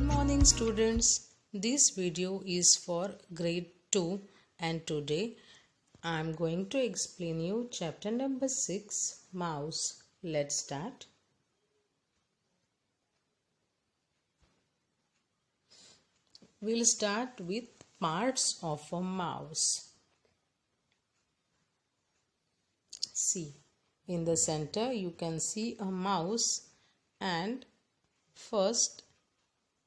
morning students. This video is for grade 2 and today I am going to explain you chapter number 6 mouse. Let's start. We'll start with parts of a mouse. See, in the center you can see a mouse, and first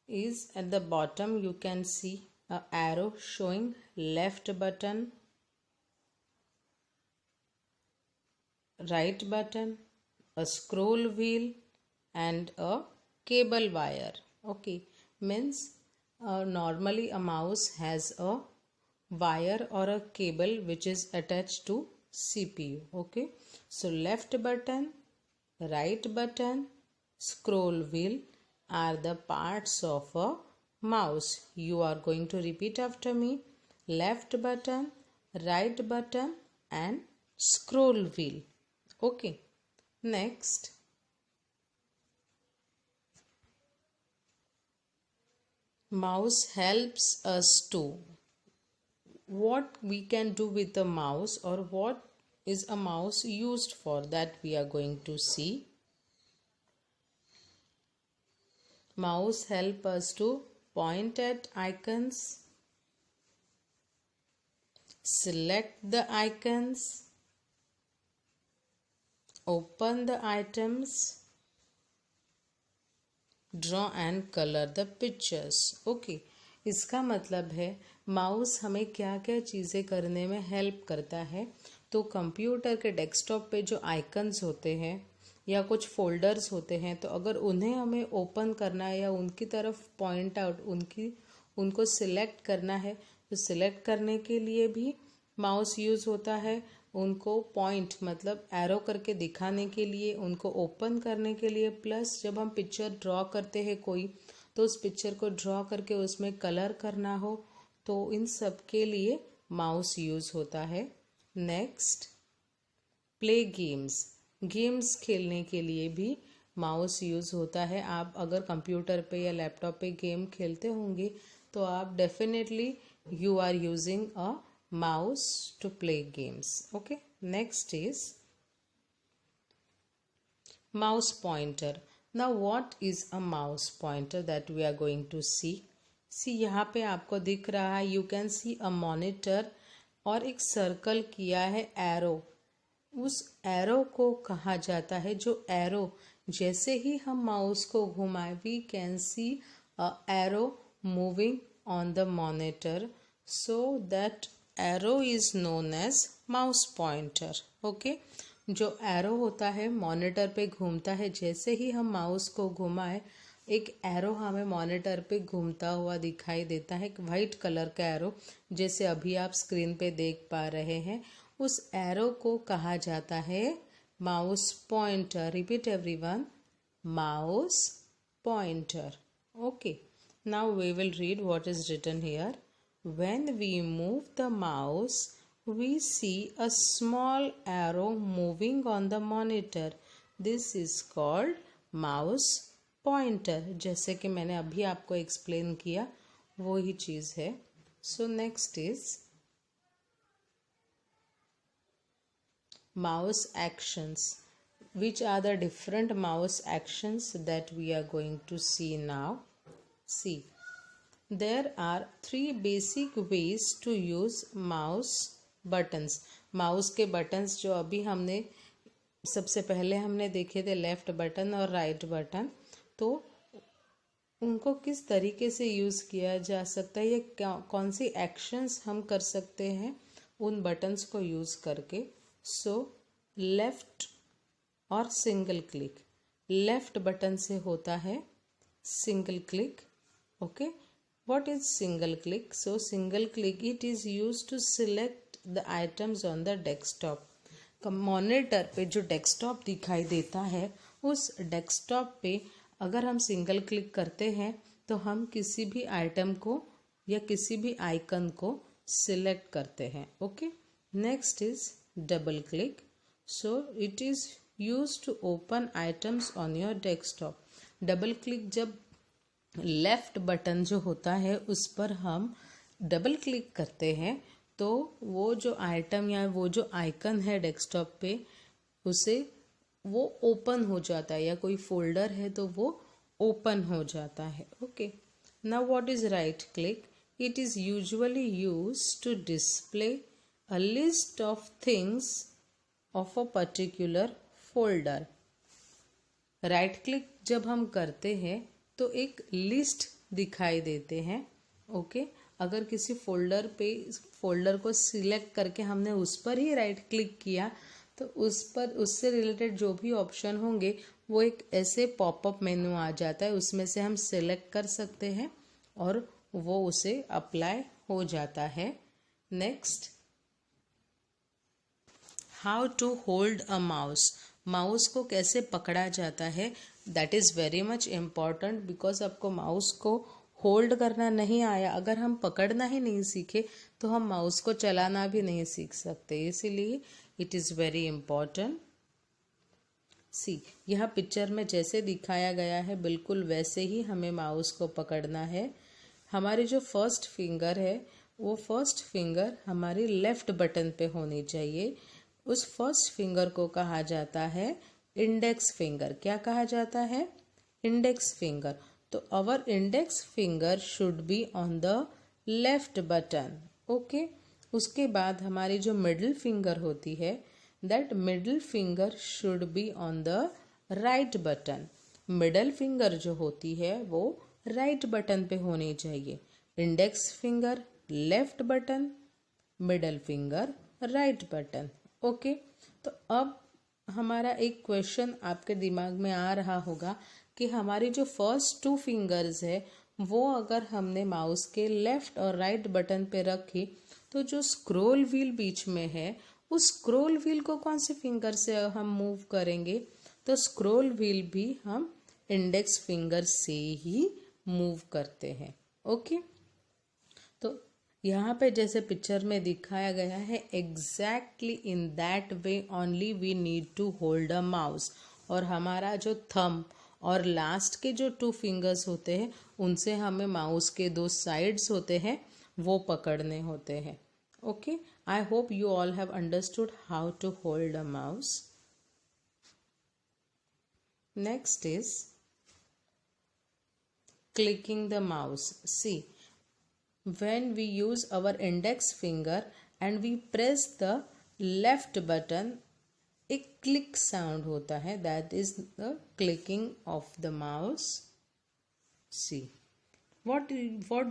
is at the bottom you can see a arrow showing left button, right button, a scroll wheel and a cable wire. Okay, means normally a mouse has a wire or a cable which is attached to CPU. Okay, so left button, right button, scroll wheel are the parts of a mouse. You are going to repeat after me. Left button, right button and scroll wheel. Okay. Next, mouse helps us to. What we can do with a mouse, or what is a mouse used for, that we are going to see. Mouse help us to point at icons, select the icons, open the items, draw and color the pictures. Okay, इसका मतलब है mouse हमें क्या क्या चीज़ें करने में help करता है. तो कंप्यूटर के डेस्कटॉप पे जो आइकन्स होते हैं या कुछ फोल्डर्स होते हैं, तो अगर उन्हें हमें ओपन करना है या उनकी तरफ पॉइंट आउट उनको सिलेक्ट करना है, तो सिलेक्ट करने के लिए भी माउस यूज़ होता है. उनको पॉइंट मतलब एरो करके दिखाने के लिए, उनको ओपन करने के लिए, प्लस जब हम पिक्चर ड्रॉ करते हैं कोई, तो उस पिक्चर को ड्रॉ करके उसमें कलर करना हो, तो इन सब के लिए माउस यूज़ होता है. नेक्स्ट, प्ले गेम्स खेलने के लिए भी माउस यूज़ होता है. आप अगर कंप्यूटर पे या लैपटॉप पे गेम खेलते होंगे तो आप definitely you are using a mouse to play games. Okay, next is mouse pointer. Now what is a mouse pointer that we are going to see? See, यहाँ पे आपको दिख रहा है, you can see a monitor और एक circle किया है एरो. उस एरो को कहा जाता है, जो एरो जैसे ही हम माउस को घुमाए, we can see a arrow moving on the monitor, so that arrow is known as mouse pointer. Okay, जो एरो होता है मॉनिटर पे घूमता है, जैसे ही हम माउस को घुमाए एक एरो हमें मॉनिटर पे घूमता हुआ दिखाई देता है, एक वाइट कलर का एरो, जैसे अभी आप स्क्रीन पे देख पा रहे हैं. उस एरो को कहा जाता है mouse pointer. Repeat everyone, mouse pointer. Okay, now we will read what is written here. When we move the mouse, we see a small arrow moving on the monitor. This is called mouse pointer. जैसे कि मैंने अभी आपको explain किया वो ही चीज़ है. So next is mouse actions. Which are the different mouse actions that we are going to see now? See, there are 3 basic ways to use mouse buttons. Mouse के buttons जो अभी हमने सबसे पहले हमने देखे थे, लेफ्ट बटन और राइट बटन, तो उनको किस तरीके से यूज़ किया जा सकता है, या कौन सी एक्शंस हम कर सकते हैं उन बटन्स को यूज़ करके. सो लेफ्ट और सिंगल क्लिक. लेफ्ट बटन से होता है single click. Okay, what is single click? So single click, it is used to select the items on the desktop. Monitor पे जो डेस्कटॉप दिखाई देता है, उस डेस्कटॉप पे अगर हम सिंगल क्लिक करते हैं तो हम किसी भी आइटम को या किसी भी आइकन को सिलेक्ट करते हैं. Okay, next is double click. So it is used to open items on your desktop. Double click जब लेफ़्ट बटन जो होता है उस पर हम डबल क्लिक करते हैं तो वो जो आइटम या वो जो आइकन है डेस्कटॉप पे उसे वो ओपन हो जाता है, या कोई फोल्डर है तो वो ओपन हो जाता है. Okay, now what is right click? It is usually used to display a list of things of a particular folder. Right click जब हम करते हैं तो एक लिस्ट दिखाई देते हैं. ओके, अगर किसी फोल्डर को सिलेक्ट करके हमने उस पर ही राइट क्लिक किया तो उस पर उससे रिलेटेड जो भी ऑप्शन होंगे वो एक ऐसे पॉपअप मेन्यू आ जाता है, उसमें से हम सिलेक्ट कर सकते हैं और वो उसे अप्लाई हो जाता है. Next, how to hold a mouse. Mouse को कैसे पकड़ा जाता है, that is very much important, because आपको माउस को होल्ड करना नहीं आया, अगर हम पकड़ना ही नहीं सीखे तो हम माउस को चलाना भी नहीं सीख सकते. इसीलिए इट इज़ वेरी इम्पॉर्टेंट. सी, यह पिक्चर में जैसे दिखाया गया है बिल्कुल वैसे ही हमें माउस को पकड़ना है. हमारी जो फर्स्ट फिंगर है वो फर्स्ट फिंगर हमारी लेफ्ट बटन पे होनी चाहिए. उस फर्स्ट फिंगर को कहा जाता है इंडेक्स फिंगर. क्या कहा जाता है? Index finger. तो our index finger should be on the left button. Okay, उसके बाद हमारी जो मिडिल फिंगर होती है that middle finger should be on the right button. Middle finger जो होती है वो राइट बटन पे होनी चाहिए. Index finger left button, middle finger right button. Okay, तो अब हमारा एक क्वेश्चन आपके दिमाग में आ रहा होगा कि हमारी जो फर्स्ट 2 फिंगर्स है वो अगर हमने माउस के लेफ्ट और राइट बटन पे रखी तो जो स्क्रॉल व्हील बीच में है उस स्क्रॉल व्हील को कौन से फिंगर से हम मूव करेंगे? तो स्क्रॉल व्हील भी हम इंडेक्स फिंगर से ही मूव करते हैं. ओके, तो यहाँ पे जैसे पिक्चर में दिखाया गया है exactly in that way only we need to hold a mouse. और हमारा जो थंब और लास्ट के जो 2 फिंगर्स होते हैं उनसे हमें माउस के 2 साइड्स होते हैं वो पकड़ने होते हैं. Okay, I hope you all have understood how to hold a mouse. Next is clicking the mouse. See, when we use our index finger and we press the left button, एक click sound होता है, that is the clicking of the mouse. See, what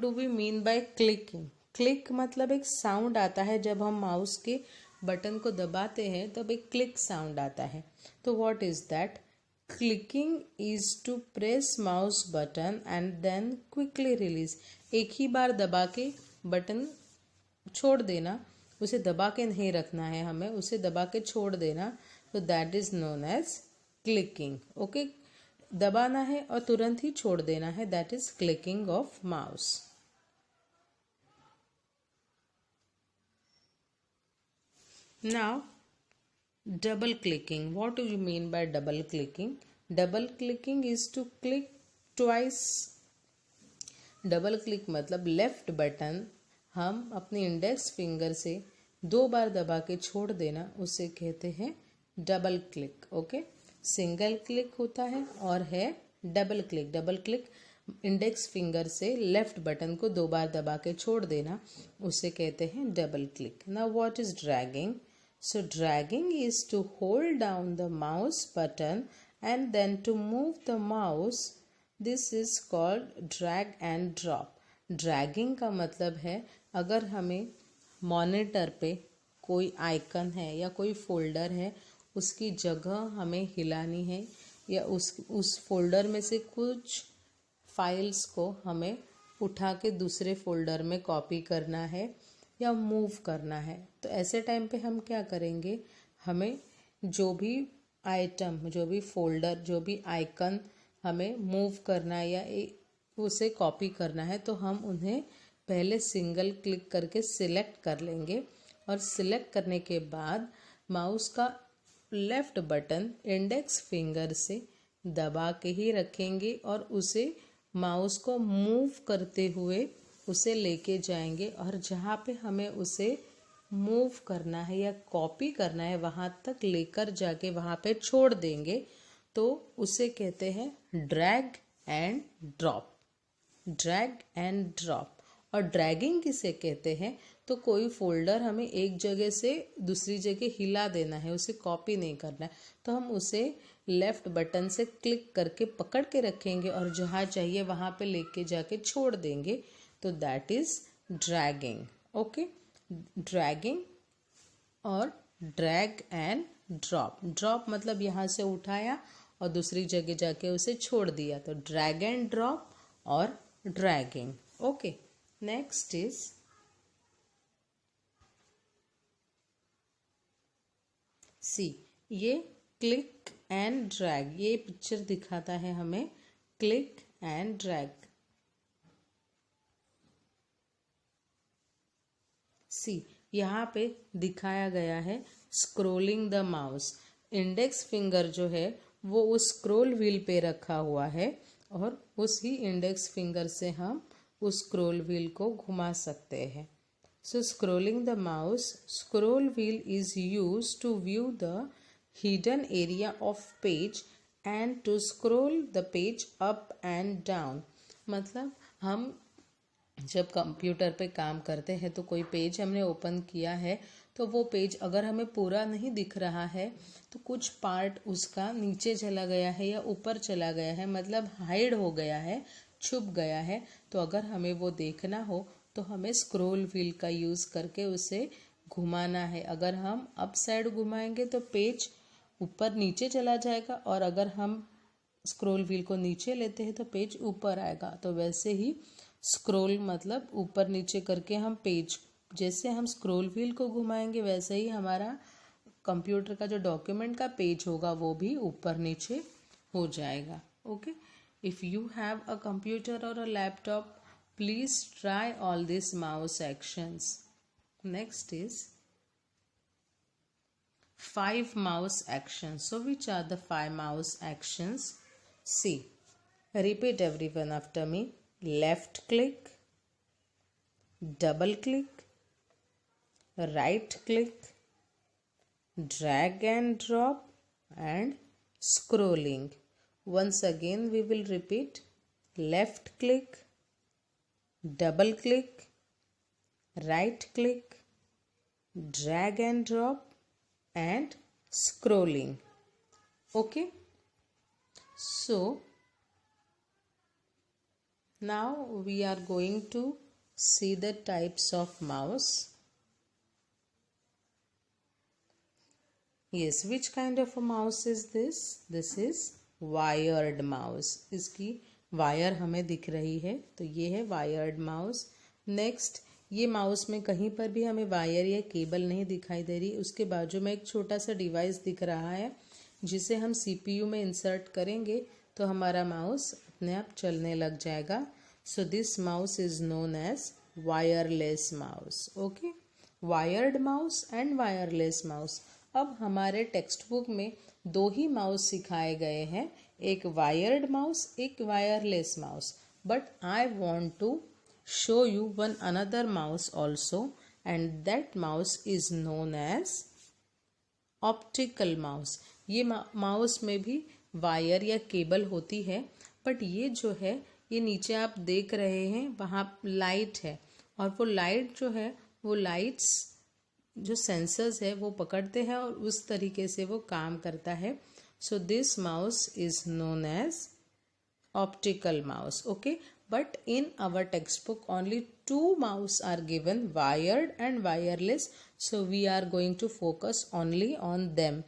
do we mean by clicking? Click मतलब एक sound आता है जब हम mouse के बटन को दबाते हैं तब एक क्लिक साउंड आता है. तो what is that? Clicking is to press mouse button and then quickly release. एक ही बार दबा के बटन छोड़ देना, उसे दबा के नहीं रखना है हमें, उसे दबा के छोड़ देना. तो that is known as clicking. Okay, दबाना है और तुरंत ही छोड़ देना है, that is clicking of mouse. Now, double clicking. What do you mean by double clicking? Double clicking is to click twice. Double click मतलब लेफ्ट बटन हम अपने इंडेक्स फिंगर से 2 बार दबा के छोड़ देना, उसे कहते हैं double click. Okay, single click होता है और है double click. Double click index finger से लेफ्ट बटन को 2 बार दबा के छोड़ देना, उसे कहते हैं double click. Now what is dragging? So dragging is to hold down the mouse button and then to move the mouse. This is called drag and drop. Dragging का मतलब है अगर हमें मॉनिटर पे कोई आइकन है या कोई फोल्डर है उसकी जगह हमें हिलानी है या उस फोल्डर में से कुछ फाइल्स को हमें उठा के दूसरे फोल्डर में कॉपी करना है या मूव करना है, तो ऐसे टाइम पे हम क्या करेंगे? हमें जो भी आइटम, जो भी फोल्डर, जो भी आइकन हमें मूव करना है या उसे कॉपी करना है तो हम उन्हें पहले सिंगल क्लिक करके सिलेक्ट कर लेंगे और सिलेक्ट करने के बाद माउस का लेफ्ट बटन इंडेक्स फिंगर से दबा के ही रखेंगे और उसे माउस को मूव करते हुए उसे लेके जाएंगे और जहाँ पे हमें उसे मूव करना है या कॉपी करना है वहाँ तक लेकर जाके वहाँ पे छोड़ देंगे, तो उसे कहते हैं drag and drop. Drag and drop. और ड्रैगिंग किसे कहते हैं, तो कोई फोल्डर हमें एक जगह से दूसरी जगह हिला देना है, उसे कॉपी नहीं करना है, तो हम उसे लेफ्ट बटन से क्लिक करके पकड़ के रखेंगे और जहाँ चाहिए वहाँ पे लेके जाके छोड़ देंगे, तो that is dragging. Okay, dragging और ड्रैग एंड ड्रॉप। ड्रॉप मतलब यहाँ से उठाया और दूसरी जगह जाके उसे छोड़ दिया, तो ड्रैग एंड ड्रॉप और dragging. Okay, next is C. ये क्लिक एंड ड्रैग, ये पिक्चर दिखाता है हमें क्लिक एंड ड्रैग। सी, यहाँ पे दिखाया गया है scrolling the mouse. Index finger जो है वो उस स्क्रोल व्हील पे रखा हुआ है और उसी इंडेक्स फिंगर से हम उस स्क्रोल व्हील को घुमा सकते हैं। So scrolling the mouse, scroll wheel is used to view the hidden area of page and to scroll the page up and down। मतलब हम जब कंप्यूटर पे काम करते हैं तो कोई पेज हमने ओपन किया है, तो वो पेज अगर हमें पूरा नहीं दिख रहा है तो कुछ पार्ट उसका नीचे चला गया है या ऊपर चला गया है, मतलब हाइड हो गया है, छुप गया है, तो अगर हमें वो देखना हो तो हमें स्क्रोल व्हील का यूज़ करके उसे घुमाना है। अगर हम अप साइड घुमाएंगे तो पेज ऊपर नीचे चला जाएगा और अगर हम स्क्रोल व्हील को नीचे लेते हैं तो पेज ऊपर आएगा। तो वैसे ही स्क्रोल मतलब ऊपर नीचे करके हम पेज, जैसे हम स्क्रोल व्हील को घुमाएंगे वैसे ही हमारा कंप्यूटर का जो डॉक्यूमेंट का पेज होगा वो भी ऊपर नीचे हो जाएगा। Okay, if you have a computer और a laptop, please try all these mouse actions. Next is 5 mouse actions. So which are the 5 mouse actions? See, repeat everyone after me. Left click, double click, right click, drag and drop, and scrolling. Once again we will repeat. Left click, double click, right click, drag and drop, and scrolling. Okay, so now we are going to see the types of mouse. Yes, which kind of a mouse is this? This is wired mouse. इसकी wire हमें दिख रही है, तो ये है wired mouse. Next, ये mouse में कहीं पर भी हमें वायर या केबल नहीं दिखाई दे रही, उसके बाजू में एक छोटा सा डिवाइस दिख रहा है जिसे हम सीपीयू में इंसर्ट करेंगे तो हमारा माउस अपने आप चलने लग जाएगा। So this mouse is known as wireless mouse. Okay, wired mouse and wireless mouse. अब हमारे टेक्स्ट बुक में 2 ही माउस सिखाए गए हैं, एक वायर्ड माउस, एक wireless mouse, but I want to show you one another mouse also, and that mouse is known as optical mouse. ये mouse में भी वायर या केबल होती है, बट ये जो है ये नीचे आप देख रहे हैं वहाँ लाइट है और वो लाइट जो है वो लाइट्स जो सेंसर्स है वो पकड़ते हैं और उस तरीके से वो काम करता है। So this mouse is known as optical mouse. Okay, but in our textbook only 2 mouse are given, wired and wireless, so we are going to focus only on them.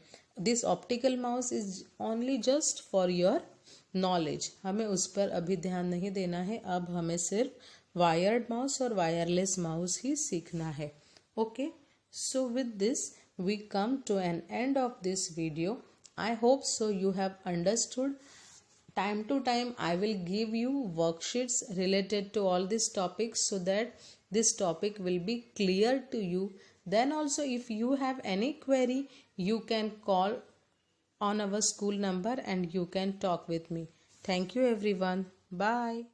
This optical mouse is only just for your knowledge, हमें उस पर अभी ध्यान नहीं देना है, अब हमें सिर्फ wired mouse और wireless mouse ही सीखना है। Okay, so with this we come to an end of this video. I hope so you have understood. Time to time I will give you worksheets related to all these topics so that this topic will be clear to you. Then also if you have any query, you can call on our school number and you can talk with me. Thank you everyone. Bye.